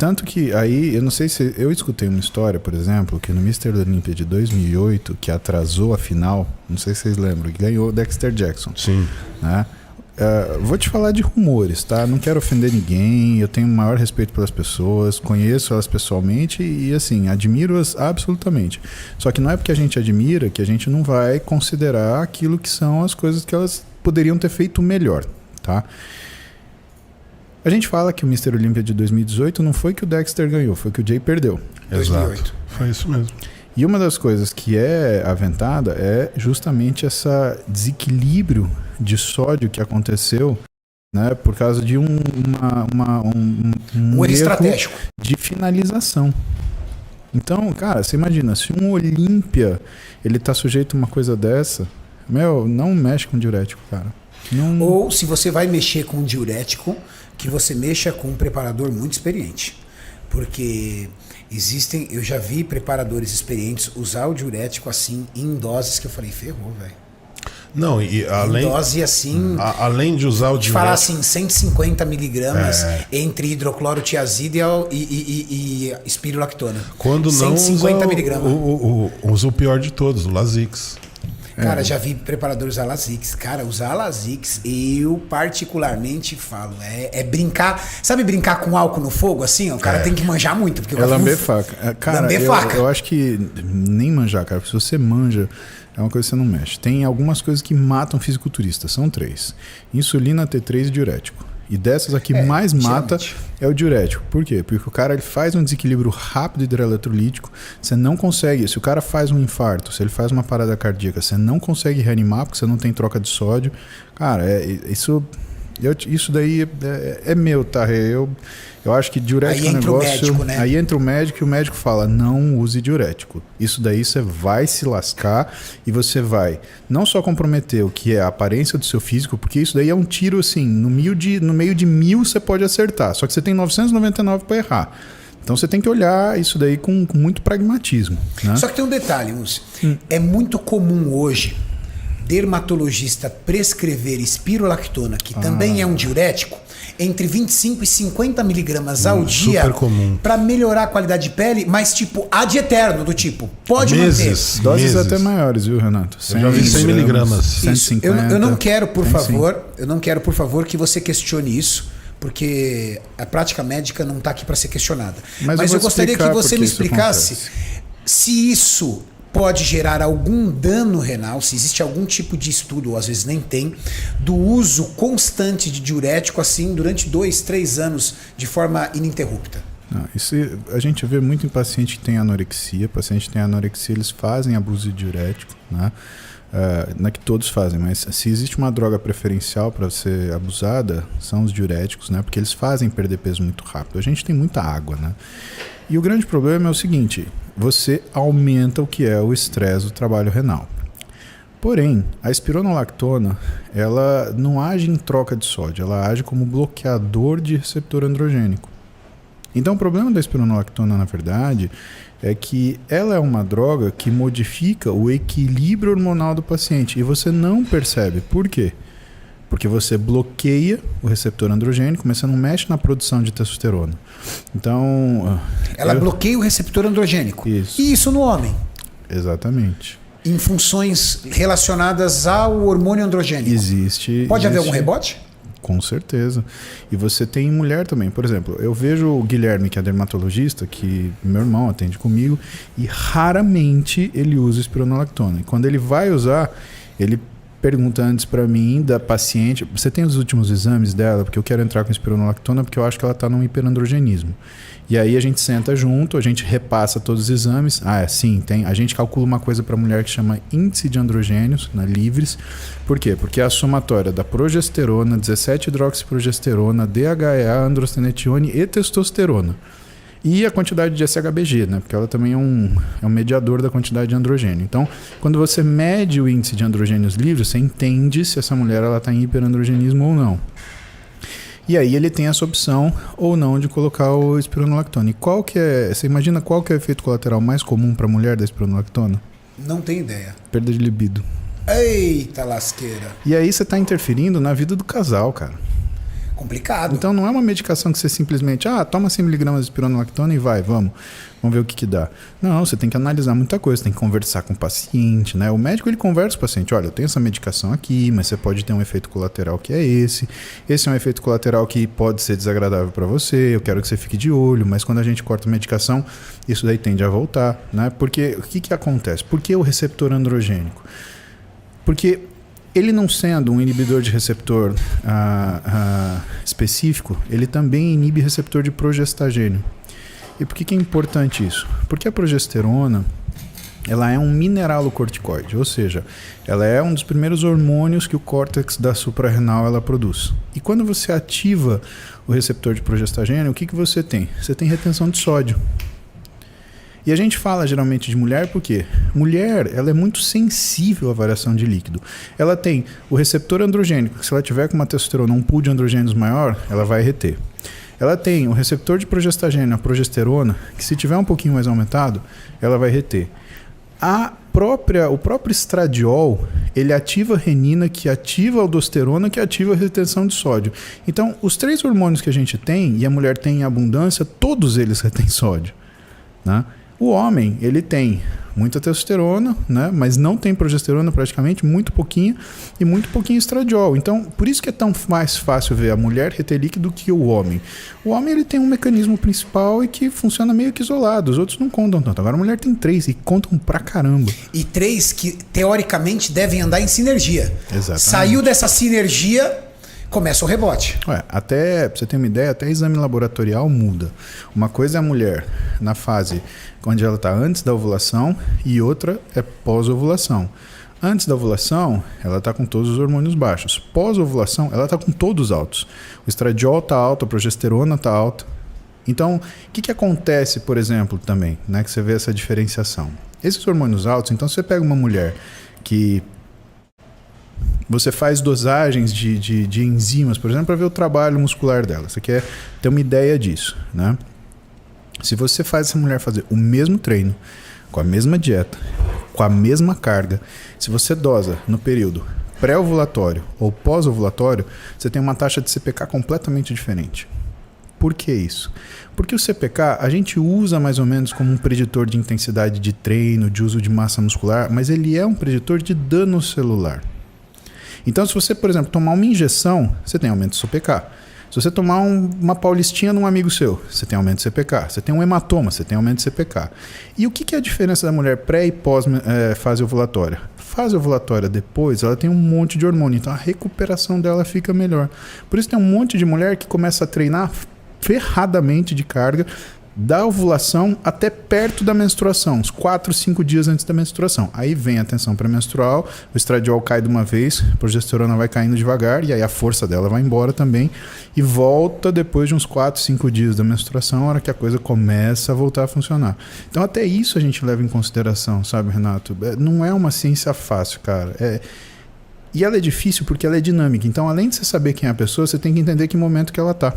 tanto que aí, eu não sei se... Eu escutei uma história, por exemplo, que no Mr. Olympia de 2008, que atrasou a final, não sei se vocês lembram, que ganhou o Dexter Jackson. Sim. Né? Vou te falar de rumores, tá? Não quero ofender ninguém, eu tenho o maior respeito pelas pessoas, conheço elas pessoalmente e, assim, admiro-as absolutamente. Só que não é porque a gente admira que a gente não vai considerar aquilo que são as coisas que elas poderiam ter feito melhor, tá? A gente fala que o Mr. Olympia de 2018 não foi que o Dexter ganhou, foi que o Jay perdeu. Exato. 2008. Foi isso mesmo. E uma das coisas que é aventada é justamente esse desequilíbrio de sódio que aconteceu, né, por causa de um erro estratégico de finalização. Então, cara, você imagina, se um Olímpia ele tá sujeito a uma coisa dessa, não mexe com diurético, cara. Não... Ou se você vai mexer com um diurético, que você mexa com um preparador muito experiente. Porque eu já vi preparadores experientes usar o diurético assim em doses que eu falei, ferrou, velho. Não, e além... Em dose assim... Além de usar o diurético... falar assim, 150 miligramas entre hidroclorotiazida e espirulactona. Quando não 150 miligramas. Usa o pior de todos, o Lasix. Cara, já vi preparadores usar Lasix. Cara, usar Lasix, eu particularmente falo, é brincar. Sabe brincar com álcool no fogo, assim? O cara tem que manjar muito. Porque é lamber faca. Cara, lamber faca. Eu acho que nem manjar, cara. Se você manja, é uma coisa que você não mexe. Tem algumas coisas que matam fisiculturistas. São 3. Insulina, T3 e diurético. E dessas aqui mais mata é o diurético. Por quê? Porque o cara ele faz um desequilíbrio rápido hidroeletrolítico. Você não consegue. Se o cara faz um infarto, se ele faz uma parada cardíaca, você não consegue reanimar porque você não tem troca de sódio. Cara, isso daí é meu, tá? Eu acho que diurético é um negócio... Aí entra o médico, né? Aí entra o médico e o médico fala, não use diurético. Isso daí você vai se lascar e você vai não só comprometer o que é a aparência do seu físico, porque isso daí é um tiro assim, no meio de 1000 você pode acertar, só que você tem 999 para errar. Então você tem que olhar isso daí com muito pragmatismo, né? Só que tem um detalhe, Múcio. É muito comum hoje dermatologista prescrever espirulactona, que também é um diurético, entre 25 e 50 miligramas ao dia para melhorar a qualidade de pele, mas tipo ad eterno, do tipo, pode manter. Doses até maiores, viu, Renato? Eu já vi 100 miligramas. 150. Eu não quero, por favor, que você questione isso, porque a prática médica não está aqui para ser questionada. Mas eu gostaria que você me explicasse se isso pode gerar algum dano renal, se existe algum tipo de estudo, ou às vezes nem tem, do uso constante de diurético assim durante 2, 3 anos de forma ininterrupta. Não, isso a gente vê muito em paciente que tem anorexia. Paciente que tem anorexia, eles fazem abuso de diurético, né? Não é que todos fazem, mas se existe uma droga preferencial para ser abusada, são os diuréticos, né? Porque eles fazem perder peso muito rápido. A gente tem muita água, né? E o grande problema é o seguinte: você aumenta o que é o estresse do trabalho renal. Porém, a espironolactona, ela não age em troca de sódio, ela age como bloqueador de receptor androgênico. Então, o problema da espironolactona, na verdade, é que ela é uma droga que modifica o equilíbrio hormonal do paciente e você não percebe. Por quê? Porque você bloqueia o receptor androgênico, mas você não mexe na produção de testosterona. Então... Ela bloqueia o receptor androgênico. Isso. E isso no homem? Exatamente. Em funções relacionadas ao hormônio androgênico? Existe. Pode haver algum rebote? Com certeza. E você tem mulher também. Por exemplo, eu vejo o Guilherme, que é dermatologista, que meu irmão atende comigo, e raramente ele usa espironolactona. E quando ele vai usar, ele pergunta antes para mim, da paciente, você tem os últimos exames dela? Porque eu quero entrar com espironolactona porque eu acho que ela está num hiperandrogenismo. E aí a gente senta junto, a gente repassa todos os exames. Sim, tem. A gente calcula uma coisa para mulher que chama índice de androgênios, na Livres. Por quê? Porque é a somatória da progesterona, 17-hidroxiprogesterona, DHEA, androstenedione e testosterona. E a quantidade de SHBG, né? Porque ela também é um mediador da quantidade de androgênio. Então, quando você mede o índice de androgênios livres, você entende se essa mulher está em hiperandrogenismo ou não. E aí ele tem essa opção ou não de colocar o espironolactona. E você imagina qual que é o efeito colateral mais comum para a mulher da espironolactona? Não tenho ideia. Perda de libido. Eita lasqueira. E aí você está interferindo na vida do casal, cara. Complicado. Então não é uma medicação que você simplesmente, toma 100 mg de espironolactona e vamos ver o que dá. Não, você tem que analisar muita coisa, tem que conversar com o paciente, né? O médico, ele conversa com o paciente, olha, eu tenho essa medicação aqui, mas você pode ter um efeito colateral que é esse é um efeito colateral que pode ser desagradável para você, eu quero que você fique de olho, mas quando a gente corta a medicação, isso daí tende a voltar, né? Porque o que acontece? Por que o receptor androgênico? Porque ele não sendo um inibidor de receptor específico, ele também inibe receptor de progestagênio. E por que é importante isso? Porque a progesterona, ela é um mineralocorticoide, ou seja, ela é um dos primeiros hormônios que o córtex da suprarrenal ela produz. E quando você ativa o receptor de progestagênio, o que você tem? Você tem retenção de sódio. E a gente fala geralmente de mulher porque mulher, ela é muito sensível à variação de líquido. Ela tem o receptor androgênico, que se ela tiver com uma testosterona, um pool de androgênios maior, ela vai reter. Ela tem o receptor de progestagênio, a progesterona, que se tiver um pouquinho mais aumentado, ela vai reter. O próprio estradiol, ele ativa a renina, que ativa a aldosterona, que ativa a retenção de sódio. Então, os 3 hormônios que a gente tem, e a mulher tem em abundância, todos eles retêm sódio, né? O homem, ele tem muita testosterona, né? Mas não tem progesterona praticamente, muito pouquinho estradiol. Então, por isso que é tão mais fácil ver a mulher reter líquido do que o homem. O homem, ele tem um mecanismo principal e que funciona meio que isolado. Os outros não contam tanto. Agora a mulher tem 3 e contam pra caramba. E 3 que, teoricamente, devem andar em sinergia. Exatamente. Saiu dessa sinergia, começa o rebote. Até, pra você ter uma ideia, até exame laboratorial muda. Uma coisa é a mulher na fase onde ela está antes da ovulação e outra é pós-ovulação. Antes da ovulação, ela está com todos os hormônios baixos. Pós-ovulação, ela está com todos altos. O estradiol está alto, a progesterona está alta. Então, o que acontece, por exemplo, também, né, que você vê essa diferenciação? Esses hormônios altos, então, se você pega uma mulher que você faz dosagens de enzimas, por exemplo, para ver o trabalho muscular dela. Você quer ter uma ideia disso, né? Se você faz essa mulher fazer o mesmo treino, com a mesma dieta, com a mesma carga, se você dosa no período pré-ovulatório ou pós-ovulatório, você tem uma taxa de CPK completamente diferente. Por que isso? Porque o CPK a gente usa mais ou menos como um preditor de intensidade de treino, de uso de massa muscular, mas ele é um preditor de dano celular. Então, se você, por exemplo, tomar uma injeção, você tem aumento do CPK. Se você tomar uma paulistinha num amigo seu, você tem aumento do CPK. Você tem um hematoma, você tem aumento do CPK. E o que é a diferença da mulher pré e pós fase ovulatória? Fase ovulatória depois, ela tem um monte de hormônio, então a recuperação dela fica melhor. Por isso tem um monte de mulher que começa a treinar ferradamente de carga, da ovulação até perto da menstruação, uns 4, 5 dias antes da menstruação. Aí vem a tensão pré-menstrual, o estradiol cai de uma vez, a progesterona vai caindo devagar e aí a força dela vai embora também e volta depois de uns 4, 5 dias da menstruação, a hora que a coisa começa a voltar a funcionar. Então até isso a gente leva em consideração, sabe, Renato? Não é uma ciência fácil, cara. E ela é difícil porque ela é dinâmica. Então além de você saber quem é a pessoa, você tem que entender que momento que ela tá.